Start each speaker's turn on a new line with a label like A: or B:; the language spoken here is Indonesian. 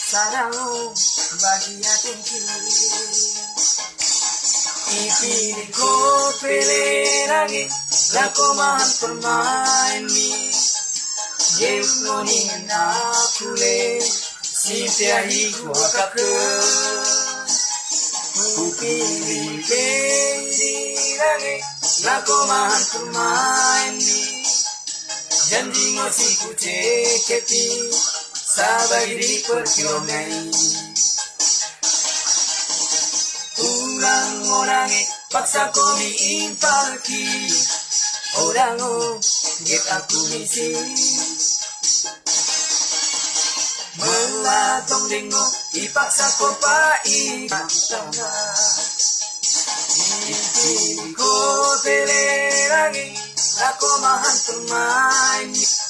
A: Sarangmu bahagia tinggi. Ipin ko peleragi lako mahan permain mi. Game noni na kule sitiahi kuakake. Upili peri lagi lako mahan permain mi. Janji masih ku ceketi sabagiri perkilonai. Orang-orangnya paksa komi impalki. Orang-orang get aku misi. Melatong dengo ipaksa ko pa ipantanga. Hindi ko telerangi ako mahan permain.